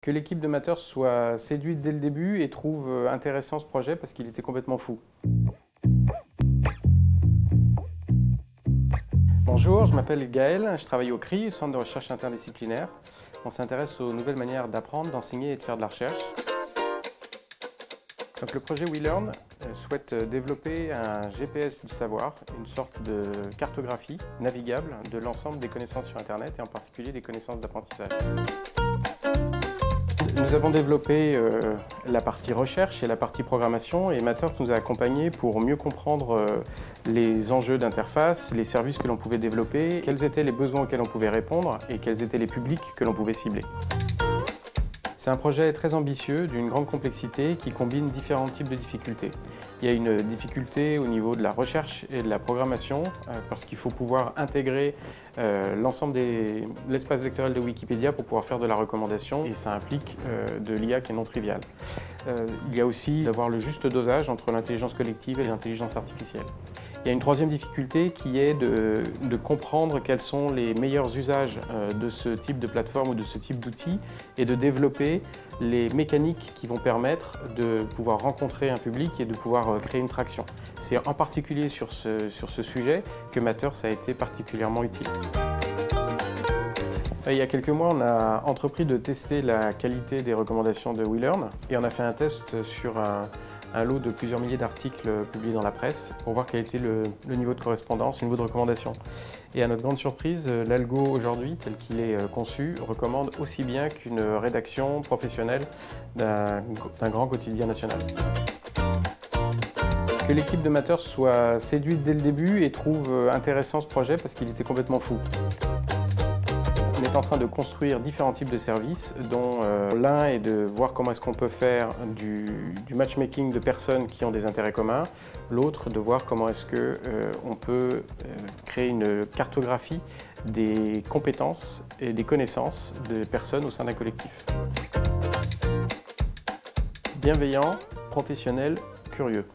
Que l'équipe de Matter soit séduite dès le début et trouve intéressant ce projet parce qu'il était complètement fou. Bonjour, je m'appelle Gaël, je travaille au CRI, Centre de recherche interdisciplinaire. On s'intéresse aux nouvelles manières d'apprendre, d'enseigner et de faire de la recherche. Donc, le projet WeLearn souhaite développer un GPS du savoir, une sorte de cartographie navigable de l'ensemble des connaissances sur Internet et en particulier des connaissances d'apprentissage. Nous avons développé la partie recherche et la partie programmation et Matter nous a accompagnés pour mieux comprendre les enjeux d'interface, les services que l'on pouvait développer, quels étaient les besoins auxquels on pouvait répondre et quels étaient les publics que l'on pouvait cibler. C'est un projet très ambitieux, d'une grande complexité, qui combine différents types de difficultés. Il y a une difficulté au niveau de la recherche et de la programmation, parce qu'il faut pouvoir intégrer l'ensemble de l'espace vectoriel de Wikipédia pour pouvoir faire de la recommandation, et ça implique de l'IA qui est non triviale. Il y a aussi d'avoir le juste dosage entre l'intelligence collective et l'intelligence artificielle. Il y a une troisième difficulté qui est de comprendre quels sont les meilleurs usages de ce type de plateforme ou de ce type d'outils et de développer les mécaniques qui vont permettre de pouvoir rencontrer un public et de pouvoir créer une traction. C'est en particulier sur ce sujet que Matter a été particulièrement utile. Il y a quelques mois, on a entrepris de tester la qualité des recommandations de WeLearn et on a fait un test sur un lot de plusieurs milliers d'articles publiés dans la presse pour voir quel était le niveau de correspondance, le niveau de recommandation. Et à notre grande surprise, l'algo aujourd'hui, tel qu'il est conçu, recommande aussi bien qu'une rédaction professionnelle d'un grand quotidien national. Que l'équipe de Matter soit séduite dès le début et trouve intéressant ce projet parce qu'il était complètement fou. On est en train de construire différents types de services, dont l'un est de voir comment est-ce qu'on peut faire du matchmaking de personnes qui ont des intérêts communs, l'autre de voir comment est-ce qu'on peut créer une cartographie des compétences et des connaissances des personnes au sein d'un collectif. Bienveillant, professionnel, curieux.